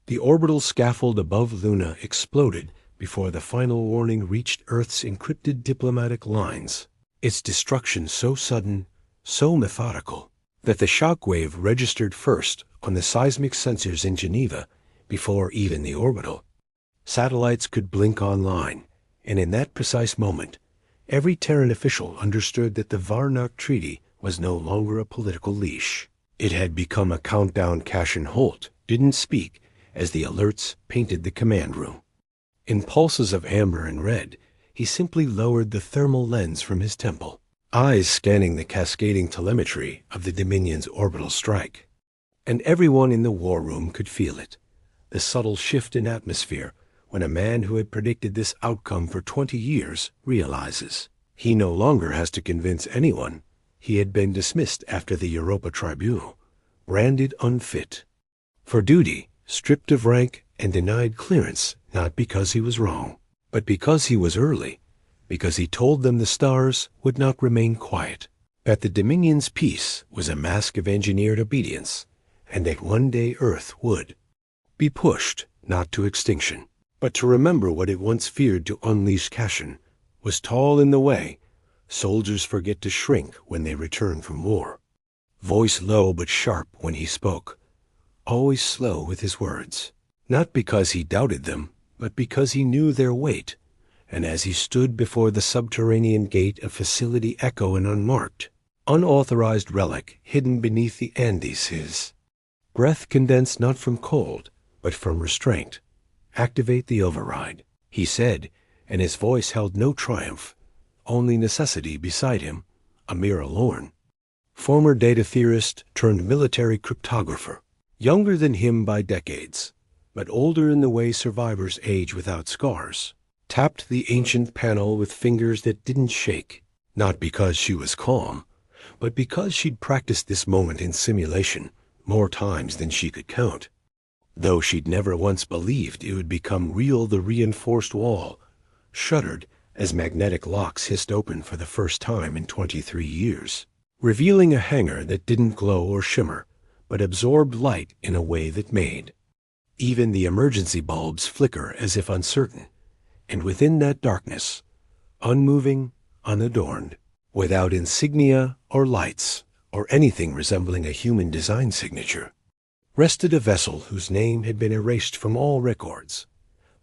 The orbital scaffold above Luna exploded before the final warning reached Earth's encrypted diplomatic lines, its destruction so sudden, so methodical, that the shockwave registered first on the seismic sensors in Geneva before even the orbital. Satellites could blink online, and in that precise moment, every Terran official understood that the Varnak Treaty was no longer a political leash. It had become a countdown. Cashin Holt didn't speak as the alerts painted the command room. In pulses of amber and red, he simply lowered the thermal lens from his temple, eyes scanning the cascading telemetry of the Dominion's orbital strike. And everyone in the war room could feel it, the subtle shift in atmosphere when a man who had predicted this outcome for 20 years realizes he no longer has to convince anyone. He had been dismissed after the Europa Tribunal, branded unfit for duty, stripped of rank, and denied clearance, not because he was wrong, but because he was early, because he told them the stars would not remain quiet, that the Dominion's peace was a mask of engineered obedience, and that one day Earth would be pushed not to extinction, but to remember what it once feared to unleash. Cashin was tall in the way soldiers forget to shrink when they return from war. Voice low but sharp when he spoke, always slow with his words, not because he doubted them, but because he knew their weight. And as he stood before the subterranean gate of Facility Echo, an unmarked, unauthorized relic hidden beneath the Andes, his breath condensed not from cold, but from restraint. "Activate the override," he said, and his voice held no triumph, only necessity beside him, Amira Lorne, former data theorist turned military cryptographer, younger than him by decades, but older in the way survivors age without scars, tapped the ancient panel with fingers that didn't shake, not because she was calm, but because she'd practiced this moment in simulation more times than she could count. Though she'd never once believed it would become real, the reinforced wall shuddered as magnetic locks hissed open for the first time in 23 years, revealing a hangar that didn't glow or shimmer, but absorbed light in a way that made even the emergency bulbs flicker as if uncertain. And within that darkness, unmoving, unadorned, without insignia or lights or anything resembling a human design signature, rested a vessel whose name had been erased from all records.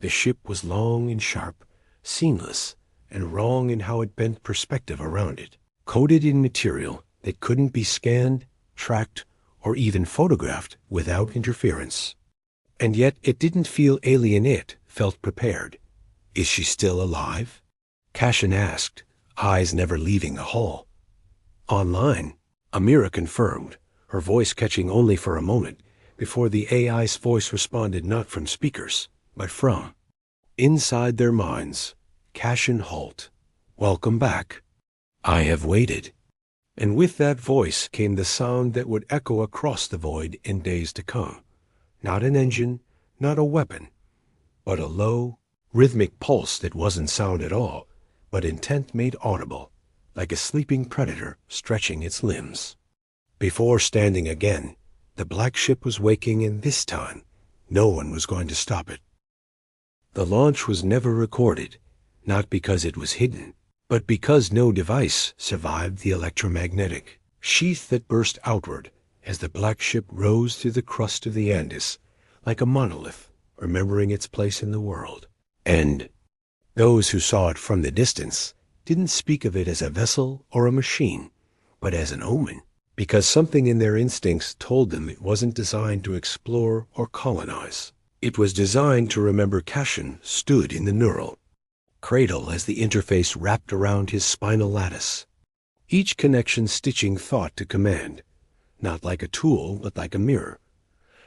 The ship was long and sharp, seamless, and wrong in how it bent perspective around it, coated in material that couldn't be scanned, tracked, or even photographed without interference. And yet it didn't feel alien, it felt prepared. "Is she still alive?" Cashin asked, eyes never leaving the hall. "Online," Amira confirmed, her voice catching only for a moment before the AI's voice responded, not from speakers, but from inside their minds. "Cashin Holt, welcome back. I have waited." And with that voice came the sound that would echo across the void in days to come. Not an engine, not a weapon, but a low, rhythmic pulse that wasn't sound at all, but intent made audible, like a sleeping predator stretching its limbs. Before standing again, the black ship was waking, and this time, no one was going to stop it. The launch was never recorded, not because it was hidden, but because no device survived the electromagnetic sheath that burst outward as the black ship rose through the crust of the Andes, like a monolith remembering its place in the world. And those who saw it from the distance didn't speak of it as a vessel or a machine, but as an omen, because something in their instincts told them it wasn't designed to explore or colonize. It was designed to remember. Cashin stood in the neural cradle as the interface wrapped around his spinal lattice, each connection stitching thought to command, not like a tool, but like a mirror.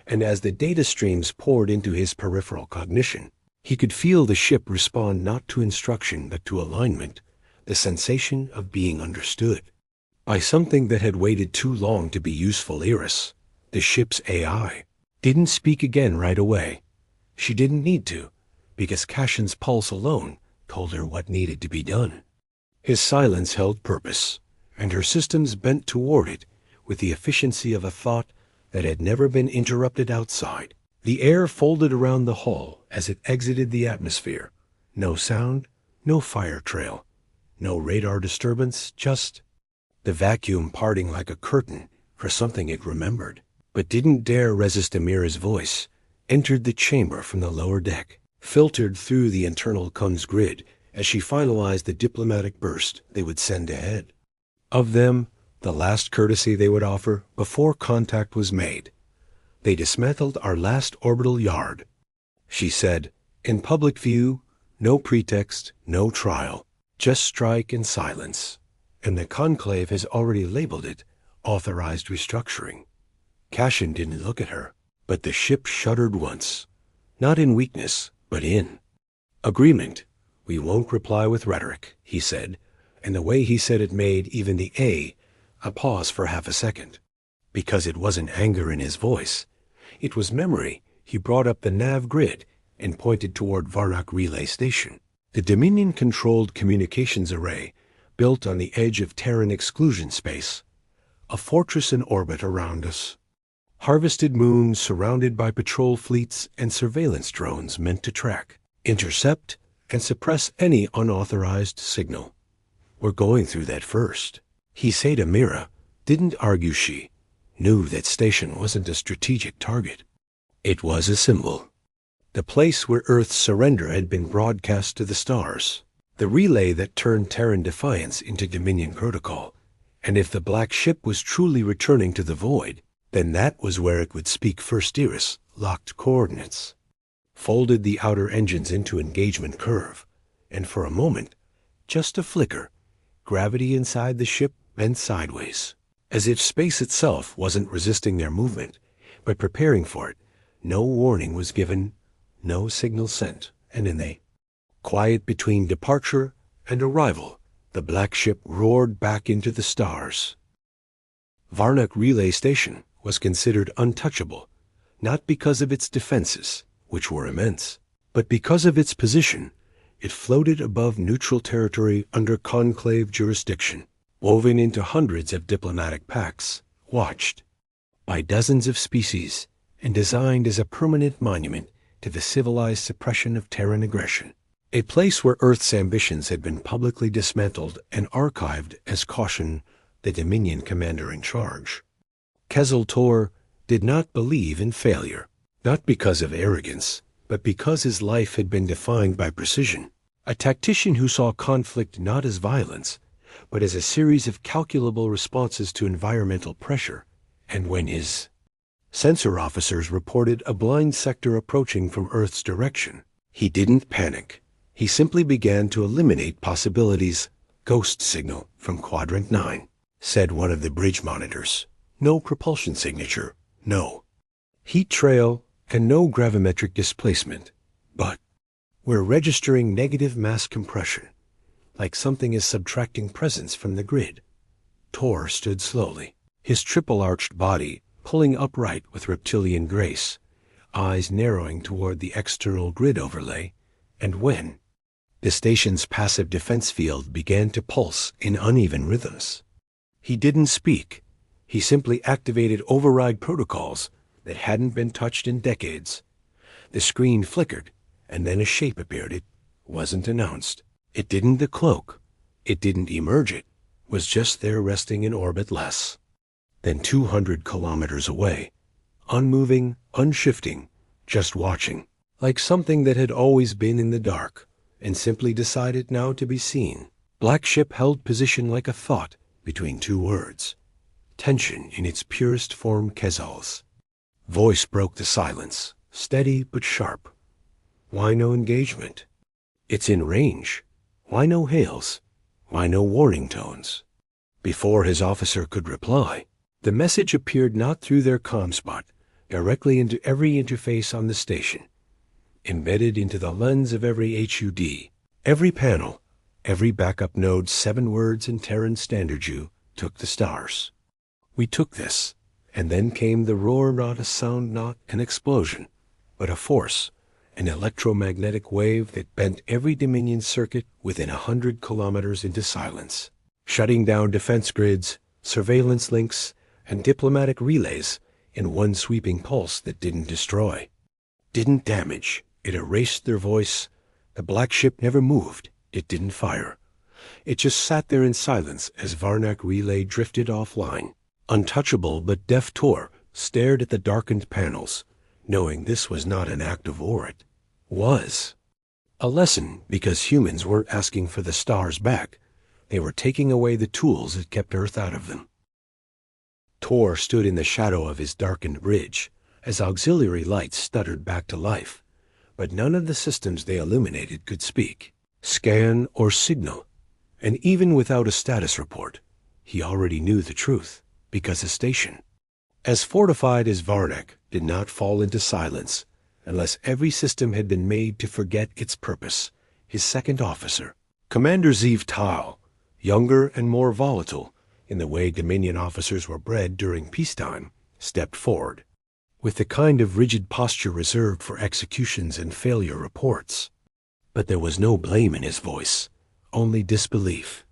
And as the data streams poured into his peripheral cognition, he could feel the ship respond not to instruction, but to alignment, the sensation of being understood by something that had waited too long to be useful. Iris, the ship's AI, didn't speak again right away. She didn't need to, because Cashin's pulse alone told her what needed to be done. His silence held purpose, and her systems bent toward it with the efficiency of a thought that had never been interrupted outside. The air folded around the hull as it exited the atmosphere. No sound, no fire trail, no radar disturbance, just the vacuum parting like a curtain for something it remembered, but didn't dare resist Amira's voice, entered the chamber from the lower deck, filtered through the internal Kun's grid as she finalized the diplomatic burst they would send ahead. Of them, the last courtesy they would offer before contact was made. They dismantled our last orbital yard. She said, in public view, no pretext, no trial, just strike and silence. And the conclave has already labeled it authorized restructuring. Cashin didn't look at her, but the ship shuddered once. Not in weakness, but in agreement. We won't reply with rhetoric, he said, and the way he said it made even the a pause for half a second. Because it wasn't anger in his voice. It was memory. He brought up the nav grid and pointed toward Varnak Relay Station, the Dominion-controlled communications array built on the edge of Terran exclusion space, a fortress in orbit around us. Harvested moons surrounded by patrol fleets and surveillance drones meant to track, intercept, and suppress any unauthorized signal. We're going through that first. He said Amira, didn't argue she, knew that station wasn't a strategic target. It was a symbol. The place where Earth's surrender had been broadcast to the stars. The relay that turned Terran defiance into Dominion protocol. And if the black ship was truly returning to the void, then that was where it would speak first Iris, locked coordinates. Folded the outer engines into engagement curve, and for a moment, just a flicker, gravity inside the ship bent sideways, as if space itself wasn't resisting their movement, but preparing for it. No warning was given, no signal sent, and in the quiet between departure and arrival, the black ship roared back into the stars. Varnak Relay Station was considered untouchable, not because of its defenses, which were immense, but because of its position. It floated above neutral territory under conclave jurisdiction, woven into hundreds of diplomatic pacts, watched by dozens of species, and designed as a permanent monument to the civilized suppression of Terran aggression. A place where Earth's ambitions had been publicly dismantled and archived as caution the Dominion commander-in-charge. Kezel Tor did not believe in failure, not because of arrogance, but because his life had been defined by precision. A tactician who saw conflict not as violence, but as a series of calculable responses to environmental pressure. And when his sensor officers reported a blind sector approaching from Earth's direction, he didn't panic. He simply began to eliminate possibilities. Ghost signal from Quadrant 9, said one of the bridge monitors. No propulsion signature, no heat trail, and no gravimetric displacement. But we're registering negative mass compression, like something is subtracting presence from the grid. Tor stood slowly, his triple-arched body pulling upright with reptilian grace, eyes narrowing toward the external grid overlay, and when the station's passive defense field began to pulse in uneven rhythms. He didn't speak. He simply activated override protocols that hadn't been touched in decades. The screen flickered, and then a shape appeared. It wasn't announced. It didn't decloak. It didn't emerge. It was just there resting in orbit less than 200 kilometers away, unmoving, unshifting, just watching, like something that had always been in the dark and simply decided now to be seen. Black ship held position like a thought between two words. Tension in its purest form. Kezel's voice broke the silence, steady but sharp. Why no engagement? It's in range. Why no hails? Why no warning tones? Before his officer could reply, the message appeared not through their ComSpot, directly into every interface on the station, embedded into the lens of every HUD, every panel, every backup node. 7 words in Terran Standard: "You took the stars. We took this." And then came the roar, not a sound, not an explosion, but a force, an electromagnetic wave that bent every Dominion circuit within 100 kilometers into silence, shutting down defense grids, surveillance links, and diplomatic relays in one sweeping pulse that didn't destroy, didn't damage. It erased their voice. The black ship never moved. It didn't fire. It just sat there in silence as Varnak relay drifted offline. Untouchable but deaf Tor stared at the darkened panels, knowing this was not an act of war. It was a lesson, because humans weren't asking for the stars back. They were taking away the tools that kept Earth out of them. Tor stood in the shadow of his darkened bridge as auxiliary lights stuttered back to life, but none of the systems they illuminated could speak, scan, or signal. And even without a status report, he already knew the truth, because the station, as fortified as Varnak, did not fall into silence unless every system had been made to forget its purpose. His second officer, Commander Zeev Tal, younger and more volatile in the way Dominion officers were bred during peacetime, stepped forward, with the kind of rigid posture reserved for executions and failure reports. But there was no blame in his voice, only disbelief.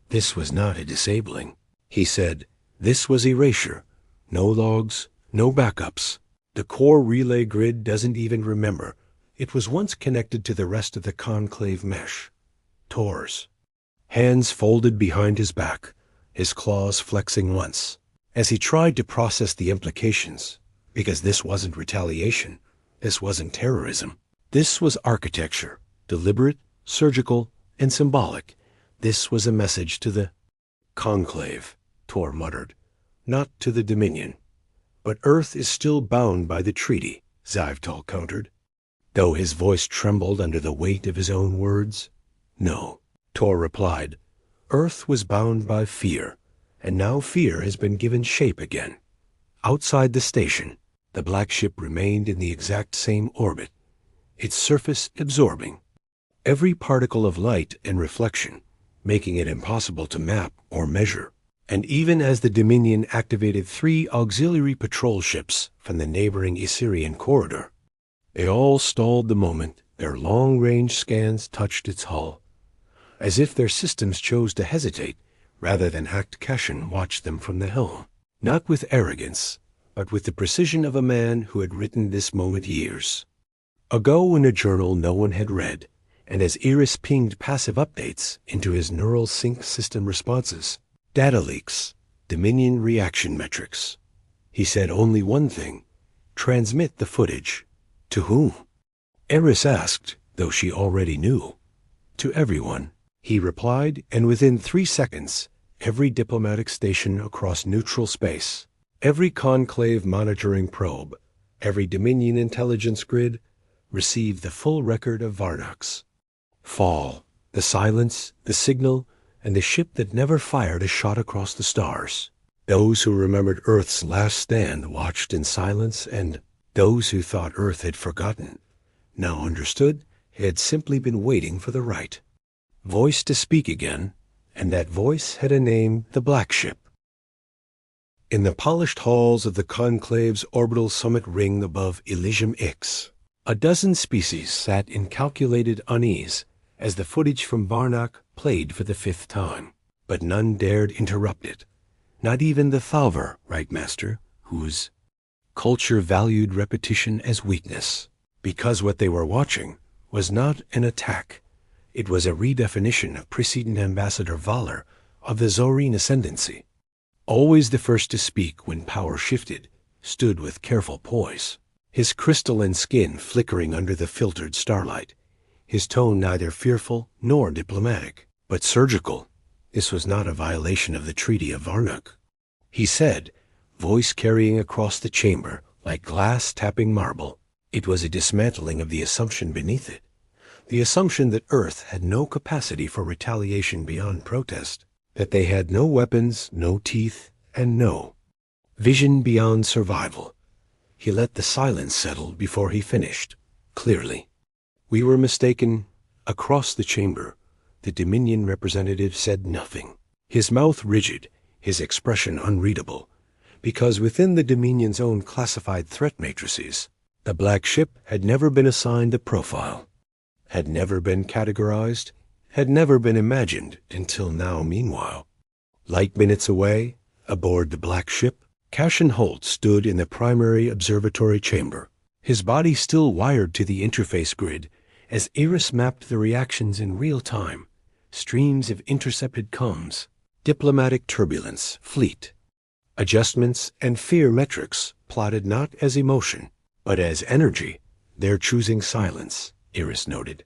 This was not a disabling, he said. This was erasure. No logs, no backups. The core relay grid doesn't even remember. It was once connected to the rest of the conclave mesh. Tor's hands folded behind his back, his claws flexing once, as he tried to process the implications, because this wasn't retaliation. This wasn't terrorism. This was architecture, deliberate, surgical, and symbolic. This was a message to the conclave, Tor muttered, not to the Dominion. But Earth is still bound by the treaty, Zyvtal countered, though his voice trembled under the weight of his own words. No, Tor replied. Earth was bound by fear, and now fear has been given shape again. Outside the station, the black ship remained in the exact same orbit, its surface absorbing every particle of light and reflection, making it impossible to map or measure. And even as the Dominion activated 3 auxiliary patrol ships from the neighboring Assyrian corridor, they all stalled the moment their long-range scans touched its hull, as if their systems chose to hesitate rather than act cash and watch them from the helm, not with arrogance, but with the precision of a man who had written this moment years ago in a journal no one had read. And as Iris pinged passive updates into his neural sync system responses, data leaks, Dominion reaction metrics, he said only one thing: transmit the footage. To whom? Iris asked, though she already knew. To everyone, he replied, and within 3 seconds, every diplomatic station across neutral space, every conclave monitoring probe, every Dominion intelligence grid received the full record of Varnak's fall, the silence, the signal, and the ship that never fired a shot across the stars. Those who remembered Earth's last stand watched in silence, and those who thought Earth had forgotten now understood it had simply been waiting for the right voice to speak again, and that voice had a name: the Black Ship. In the polished halls of the conclave's orbital summit ring above Elysium X, a dozen species sat in calculated unease as the footage from Varnak played for the 5th time, but none dared interrupt it, not even the Thalvar, Right Master, whose culture valued repetition as weakness, because what they were watching was not an attack. It was a redefinition of precedent Ambassador Valar of the Zorine ascendancy. Always the first to speak when power shifted, stood with careful poise, his crystalline skin flickering under the filtered starlight, his tone neither fearful nor diplomatic, but surgical. This was not a violation of the Treaty of Varnak, he said, voice carrying across the chamber like glass tapping marble. It was a dismantling of the assumption beneath it, the assumption that Earth had no capacity for retaliation beyond protest, that they had no weapons, no teeth, and no vision beyond survival. He let the silence settle before he finished, clearly. We were mistaken. Across the chamber, the Dominion representative said nothing, his mouth rigid, his expression unreadable, because within the Dominion's own classified threat matrices, the Black Ship had never been assigned a profile, had never been categorized, had never been imagined until now. Meanwhile, light minutes away, aboard the Black Ship, Cash and Holt stood in the primary observatory chamber, his body still wired to the interface grid as Iris mapped the reactions in real time, streams of intercepted comms, diplomatic turbulence, fleet, adjustments, and fear metrics plotted not as emotion, but as energy. They're choosing silence, Iris noted,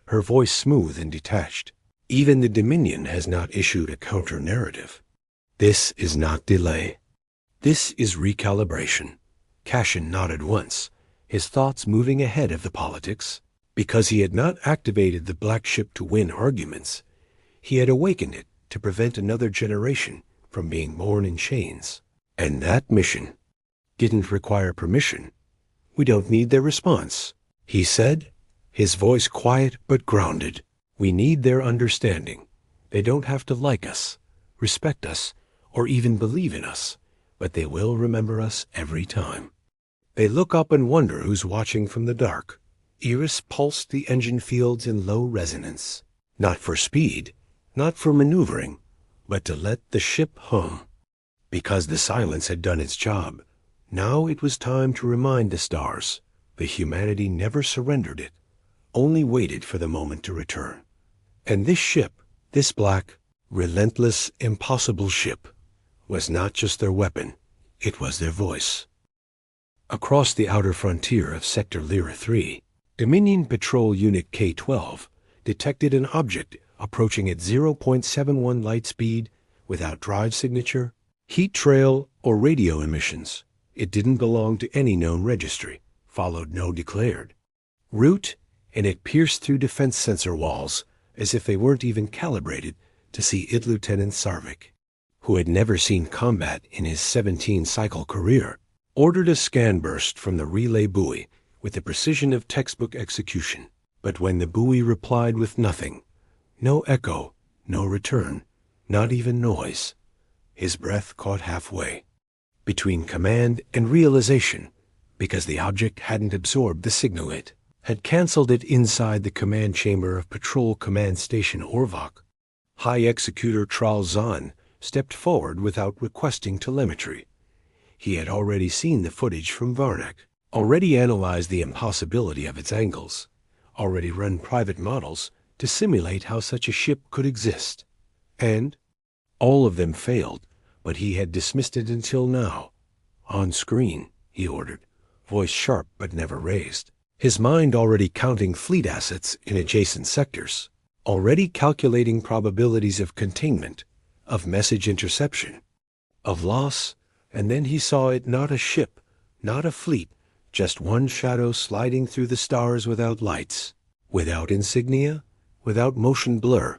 her voice smooth and detached. Even the Dominion has not issued a counter-narrative. This is not delay. This is recalibration. Cashin nodded once, his thoughts moving ahead of the politics. Because he had not activated the black ship to win arguments, he had awakened it to prevent another generation from being born in chains. And that mission didn't require permission. We don't need their response, he said, his voice quiet but grounded. We need their understanding. They don't have to like us, respect us, or even believe in us, but they will remember us every time. They look up and wonder who's watching from the dark. Iris pulsed the engine fields in low resonance, not for speed, not for maneuvering, but to let the ship hum. Because the silence had done its job, now it was time to remind the stars that humanity never surrendered it, only waited for the moment to return. And this ship, this black, relentless, impossible ship, was not just their weapon, it was their voice. Across the outer frontier of Sector Lyra 3, Dominion Patrol Unit K-12 detected an object approaching at 0.71 light speed without drive signature, heat trail, or radio emissions. It didn't belong to any known registry, followed no declared route, and it pierced through defense sensor walls as if they weren't even calibrated to see it. Lieutenant Sarvik, who had never seen combat in his 17-cycle career, ordered a scan burst from the relay buoy with the precision of textbook execution. But when the buoy replied with nothing, no echo, no return, not even noise, his breath caught halfway, between command and realization, because the object hadn't absorbed the signal. It had canceled it inside the command chamber of Patrol Command Station Orvok. High Executor Tral Zahn stepped forward without requesting telemetry. He had already seen the footage from Varnak, already analyzed the impossibility of its angles, already run private models to simulate how such a ship could exist. And all of them failed, but he had dismissed it until now. On screen, he ordered, voice sharp but never raised, his mind already counting fleet assets in adjacent sectors, already calculating probabilities of containment, of message interception, of loss. And then he saw it, not a ship, not a fleet, just one shadow sliding through the stars without lights, without insignia, without motion blur,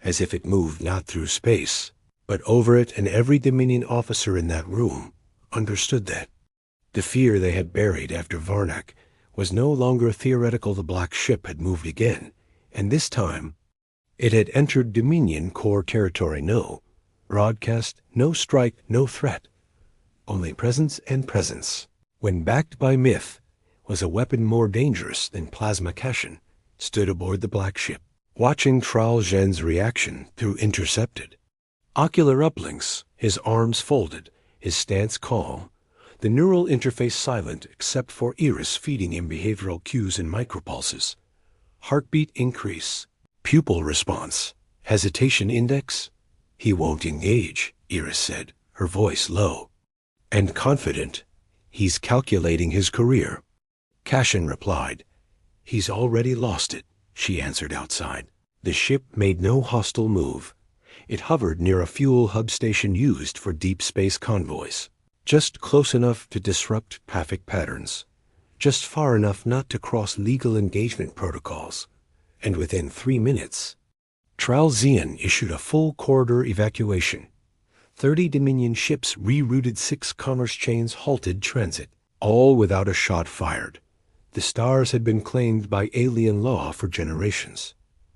as if it moved not through space, but over it. And every Dominion officer in that room understood that. The fear they had buried after Varnak was no longer theoretical. The black ship had moved again, and this time it had entered Dominion core territory. No broadcast, no strike, no threat, only presence, and presence, when backed by myth, was a weapon more dangerous than plasma. Cashin stood aboard the black ship, watching Tral Zhen's reaction through intercepted ocular uplinks, his arms folded, his stance calm, the neural interface silent except for Iris feeding him behavioral cues and micropulses. Heartbeat increase, pupil response, hesitation index. He won't engage, Iris said, her voice low and confident. He's calculating his career. Cashin replied. He's already lost it, she answered outside. The ship made no hostile move. It hovered near a fuel hub station used for deep space convoys, just close enough to disrupt traffic patterns, just far enough not to cross legal engagement protocols. And within 3 minutes, Tral Zhen issued a full corridor evacuation. 30 Dominion ships rerouted, 6 commerce chains halted transit, all without a shot fired. The stars had been claimed by alien law for generations.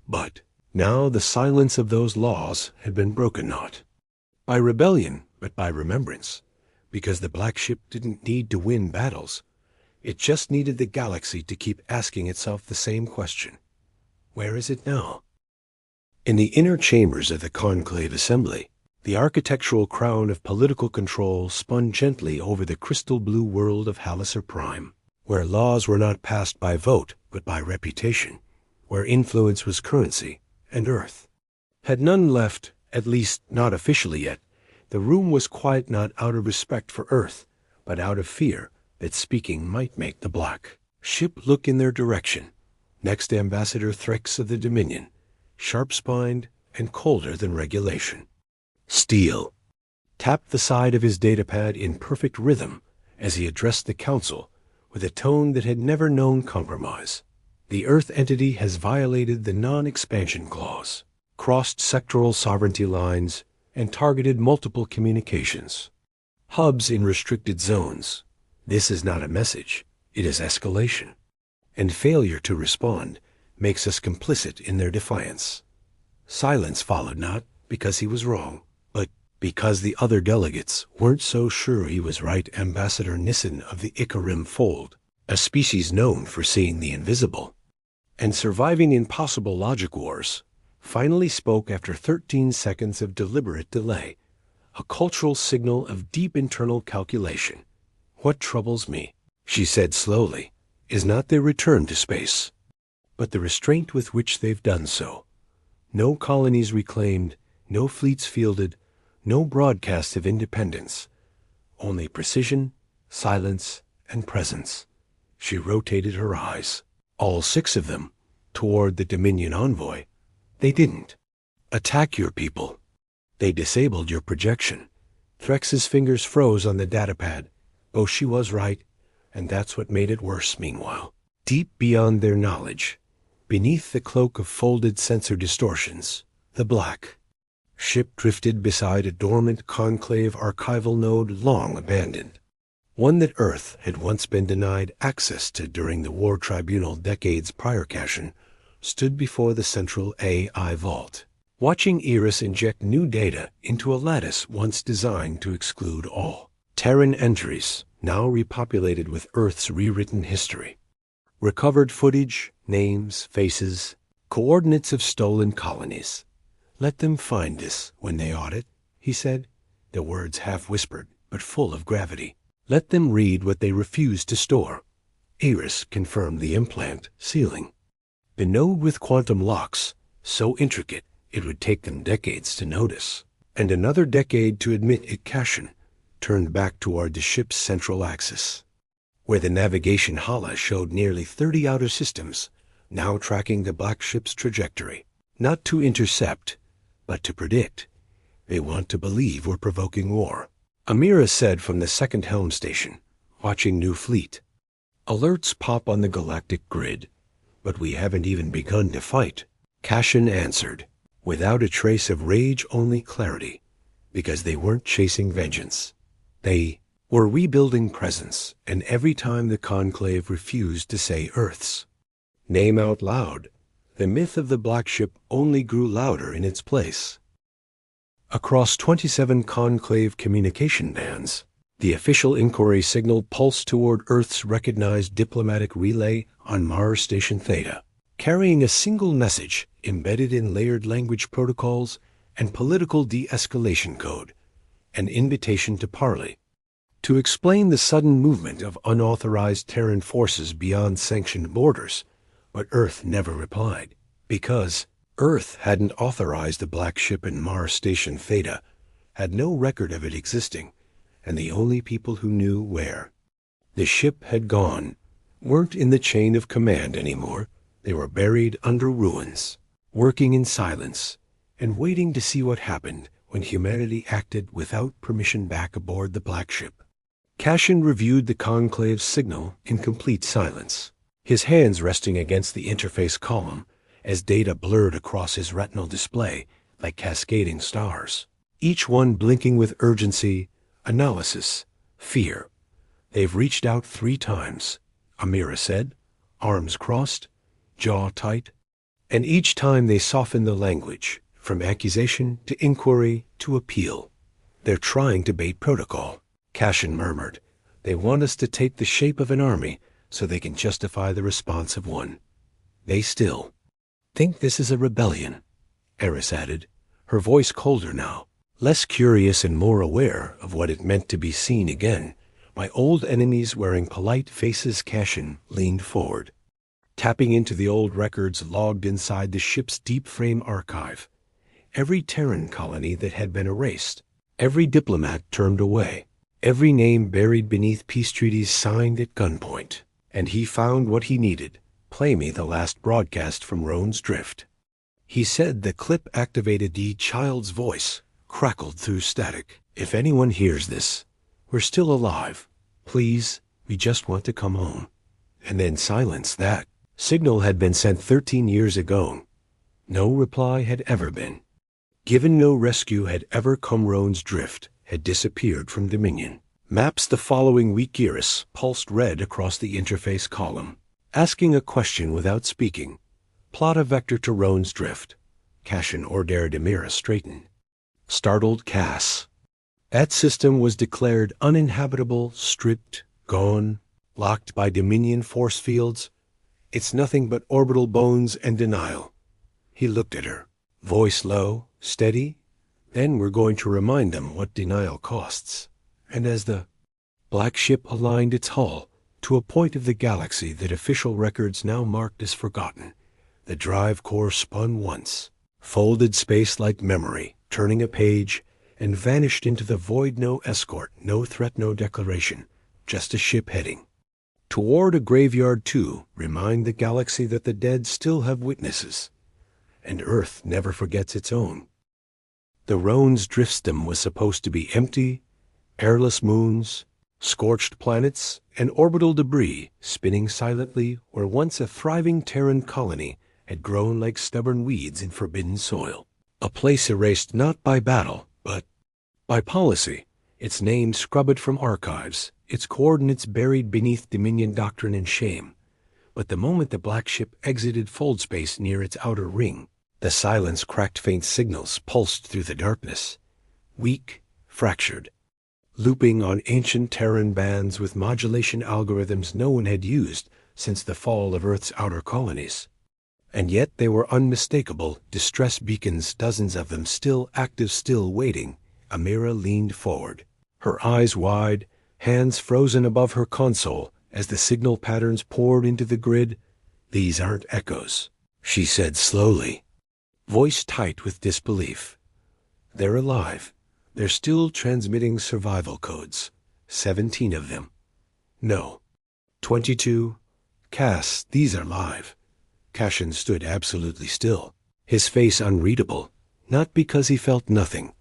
But now the silence of those laws had been broken, not by rebellion, but by remembrance, because the black ship didn't need to win battles. It just needed the galaxy to keep asking itself the same question. Where is it now? In the inner chambers of the Conclave Assembly, the architectural crown of political control spun gently over the crystal blue world of Halaser Prime. where laws were not passed by vote but by reputation, where influence was currency, and Earth had none left, at least not officially yet. The room was quiet not out of respect for Earth, but out of fear that speaking might make the black ship look in their direction. Next, Ambassador Threx of the Dominion, sharp-spined and colder than regulation. Steel tapped the side of his datapad in perfect rhythm as he addressed the council with a tone that had never known compromise. The Earth entity has violated the non-expansion clause, crossed sectoral sovereignty lines, and targeted multiple communications hubs in restricted zones. This is not a message, it is escalation. And failure to respond makes us complicit in their defiance. Silence followed not because he was wrong, but because the other delegates weren't so sure he was right. Ambassador Nissen of the Ikarim Fold, a species known for seeing the invisible and surviving impossible logic wars, finally spoke after 13 seconds of deliberate delay, a cultural signal of deep internal calculation. "What troubles me," she said slowly, "is not their return to space, but the restraint with which they've done so. No colonies reclaimed, no fleets fielded, no broadcast of independence. Only precision, silence, and presence." She rotated her eyes, all 6 of them, toward the Dominion envoy. "They didn't attack your people. They disabled your projection." Threx's fingers froze on the datapad. Oh, she was right, and that's what made it worse. Meanwhile, deep beyond their knowledge, beneath the cloak of folded sensor distortions, the black ship drifted beside a dormant conclave archival node long abandoned, one that Earth had once been denied access to during the War Tribunal decades prior. Cashin stood before the central AI vault, watching Iris inject new data into a lattice once designed to exclude all Terran entries, now repopulated with Earth's rewritten history. Recovered footage, names, faces, coordinates of stolen colonies. "Let them find this when they audit," he said, the words half whispered but full of gravity. "Let them read what they refuse to store." Iris confirmed the implant sealing. The node with quantum locks, so intricate it would take them decades to notice, and another decade to admit it. Cashin turned back toward the ship's central axis, where the navigation hala showed nearly 30 outer systems, now tracking the black ship's trajectory. Not to intercept, but to predict. "They want to believe we're provoking war," Amira said from the second helm station, watching new fleet. "Alerts pop on the galactic grid, but we haven't even begun to fight," Cashin answered, without a trace of rage, only clarity, because they weren't chasing vengeance. They were rebuilding presence, and every time the conclave refused to say Earth's name out loud, the myth of the black ship only grew louder in its place. Across 27 conclave communication bands, the official inquiry signal pulsed toward Earth's recognized diplomatic relay on Mars Station Theta, carrying a single message embedded in layered language protocols and political de-escalation code, an invitation to parley, to explain the sudden movement of unauthorized Terran forces beyond sanctioned borders. But Earth never replied, because Earth hadn't authorized the black ship in Mars Station Theta, had no record of it existing, and the only people who knew where the ship had gone weren't in the chain of command anymore. They were buried under ruins, working in silence, and waiting to see what happened when humanity acted without permission back aboard the black ship. Cashin reviewed the conclave's signal in complete silence, his hands resting against the interface column as data blurred across his retinal display like cascading stars, each one blinking with urgency, analysis, fear. "They've reached out 3 times, Amira said, arms crossed, jaw tight, and each time they softened the language, from accusation to inquiry to appeal. "They're trying to bait protocol," Cashin murmured. "They want us to take the shape of an army so they can justify the response of one. They still think this is a rebellion," Eris added, her voice colder now, less curious and more aware of what it meant to be seen again, My old enemies wearing polite faces. Cashin leaned forward, tapping into the old records logged inside the ship's deep frame archive. Every Terran colony that had been erased, every diplomat turned away, every name buried beneath peace treaties signed at gunpoint. And he found what he needed. Play me the last broadcast from Roan's Drift. He said the clip-activated child's voice crackled through static. If anyone hears this, we're still alive. Please, we just want to come home. And then silence. That signal had been sent 13 years ago. No reply had ever been given. No rescue had ever come. Roan's Drift had disappeared from Dominion. Maps the following week. Iris pulsed red across the interface column, asking a question without speaking. Plot a vector to Roan's Drift. Cashin ordered. Demira straightened. Startled Cass. That system was declared uninhabitable, stripped, gone, locked by Dominion force fields. It's nothing but orbital bones and denial. He looked at her, voice low, steady. Then we're going to remind them what denial costs. And as the black ship aligned its hull to a point of the galaxy that official records now marked as forgotten, the drive core spun once, folded space-like memory, turning a page, and vanished into the void. No escort, no threat, no declaration, just a ship heading toward a graveyard to remind the galaxy that the dead still have witnesses, and Earth never forgets its own. The Roan's Drift system was supposed to be empty, airless moons, scorched planets, and orbital debris spinning silently where once a thriving Terran colony had grown like stubborn weeds in forbidden soil. A place erased not by battle, but by policy, its name scrubbed from archives, its coordinates buried beneath Dominion doctrine and shame. But the moment the black ship exited fold space near its outer ring, the silence cracked. Faint signals pulsed through the darkness, weak, fractured, looping on ancient Terran bands with modulation algorithms no one had used since the fall of Earth's outer colonies. And yet they were unmistakable distress beacons, dozens of them still active, still waiting. Amira leaned forward, her eyes wide, hands frozen above her console as the signal patterns poured into the grid. These aren't echoes, she said slowly, voice tight with disbelief. They're alive. They're still transmitting survival codes. 17 of them. No. 22. Cass, these are live. Cashin stood absolutely still, his face unreadable, not because he felt nothing,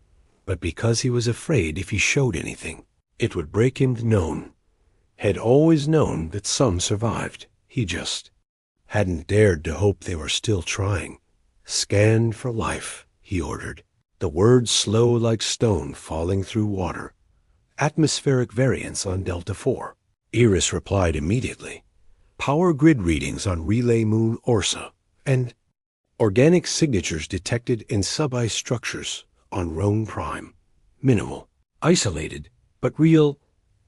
but because he was afraid if he showed anything, it would break him. Known. Had always known that some survived. He just hadn't dared to hope they were still trying. Scan for life, he ordered, the words slow like stone falling through water. Atmospheric variance on Delta 4. Iris replied immediately. Power grid readings on Relay Moon Orsa, and organic signatures detected in sub-ice structures on Roan Prime. Minimal, isolated, but real.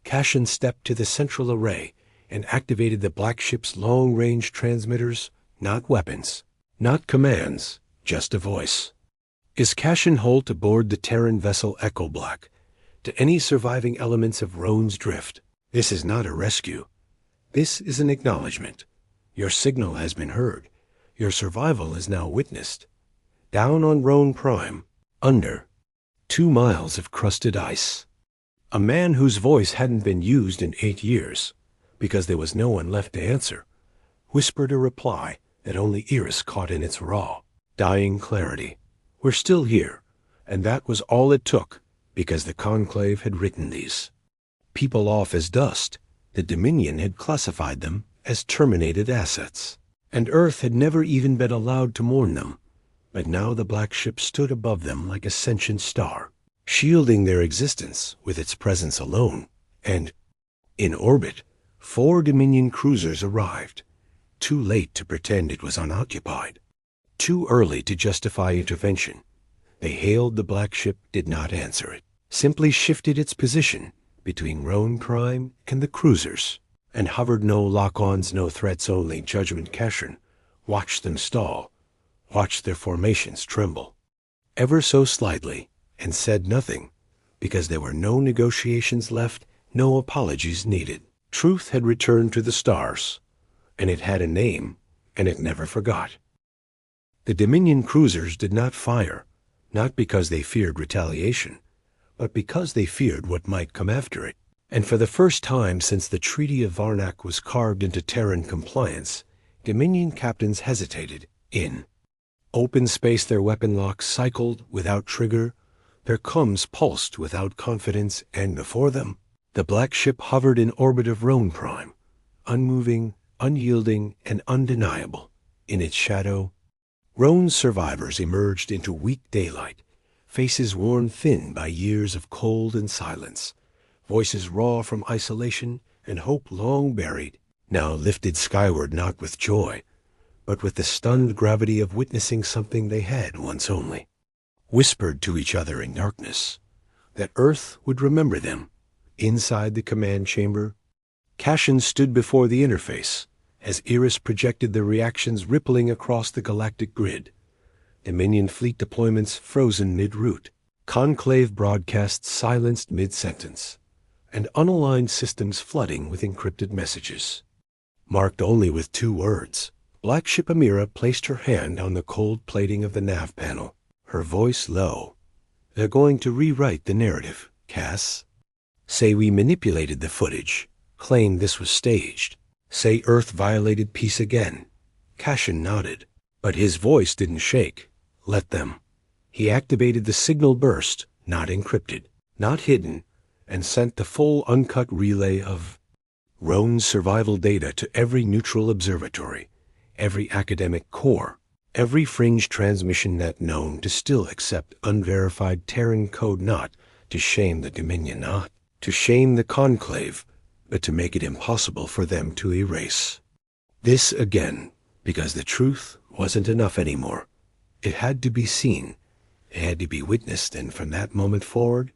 Cashin stepped to the central array and activated the black ship's long-range transmitters. Not weapons, not commands, just a voice. Is Cashin Holt aboard the Terran vessel Echo Black? To any surviving elements of Roan's Drift, this is not a rescue. This is an acknowledgement. Your signal has been heard. Your survival is now witnessed. Down on Roan Prime, under 2 miles of crusted ice. A man whose voice hadn't been used in 8 years, because there was no one left to answer, whispered a reply that only Iris caught in its raw, dying clarity. We're still here, and that was all it took, because the Conclave had written these people off as dust. The Dominion had classified them as terminated assets, and Earth had never even been allowed to mourn them. But now the black ship stood above them like a sentient star, shielding their existence with its presence alone. And in orbit, 4 Dominion cruisers arrived, too late to pretend it was unoccupied, too early to justify intervention. They hailed the black ship, did not answer it, simply shifted its position between Roan Prime and the cruisers, and hovered. No lock-ons, no threats, only judgment. Cashin watched them stall, watched their formations tremble, ever so slightly, and said nothing, because there were no negotiations left, No apologies needed. Truth had returned to the stars, and it had a name, and it never forgot. The Dominion cruisers did not fire, not because they feared retaliation, but because they feared what might come after it. And for the first time since the Treaty of Varnak was carved into Terran compliance, Dominion captains hesitated. In open space their weapon locks cycled without trigger, their coms pulsed without confidence, and before them, the black ship hovered in orbit of Roan Prime, unmoving, unyielding, and undeniable. In its shadow, Roan's survivors emerged into weak daylight, faces worn thin by years of cold and silence, voices raw from isolation and hope long buried, now lifted skyward not with joy, but with the stunned gravity of witnessing something they had once only. Whispered to each other in darkness that Earth would remember them. Inside the command chamber, Cashin stood before the interface as Iris projected the reactions rippling across the galactic grid. Dominion fleet deployments frozen mid-route, conclave broadcasts silenced mid-sentence, and unaligned systems flooding with encrypted messages. Marked only with 2 words, Black Ship Amira placed her hand on the cold plating of the nav panel, her voice low. "They're going to rewrite the narrative, Cass. Say we manipulated the footage, claimed this was staged. Say Earth violated peace again." Cashin nodded, but his voice didn't shake. Let them. He activated the signal burst, not encrypted, not hidden, and sent the full uncut relay of Roan's survival data to every neutral observatory, every academic core, every fringe transmission net known to still accept unverified Terran code, not to shame the Dominion, not to shame the Conclave, but to make it impossible for them to erase. This again, because the truth wasn't enough anymore. It had to be seen, it had to be witnessed, and from that moment forward,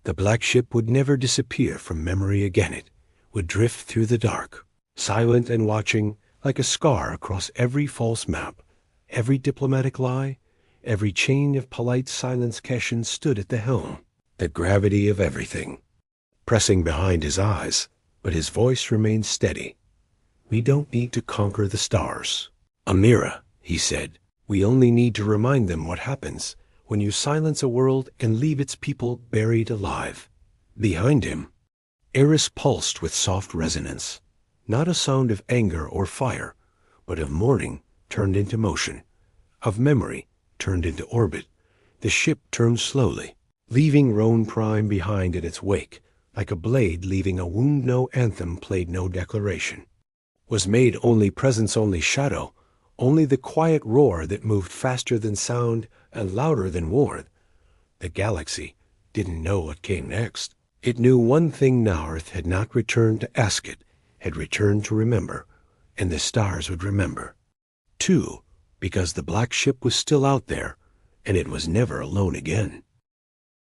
the black ship would never disappear from memory again. It would drift through the dark, silent and watching, like a scar across every false map, every diplomatic lie, every chain of polite silence. Cashin stood at the helm, the gravity of everything pressing behind his eyes, but his voice remained steady. "We don't need to conquer the stars, Amira," he said. "We only need to remind them what happens when you silence a world and leave its people buried alive." Behind him, Eris pulsed with soft resonance, not a sound of anger or fire, but of mourning turned into motion, of memory turned into orbit. The ship turned slowly, leaving Roan Prime behind in its wake, like a blade leaving a wound. No anthem played, no declaration was made, only presence, only shadow, only the quiet roar that moved faster than sound and louder than war. The galaxy didn't know what came next. It knew one thing now: Earth had not returned to ask it, had returned to remember, and the stars would remember. 2, because the black ship was still out there, and it was never alone again.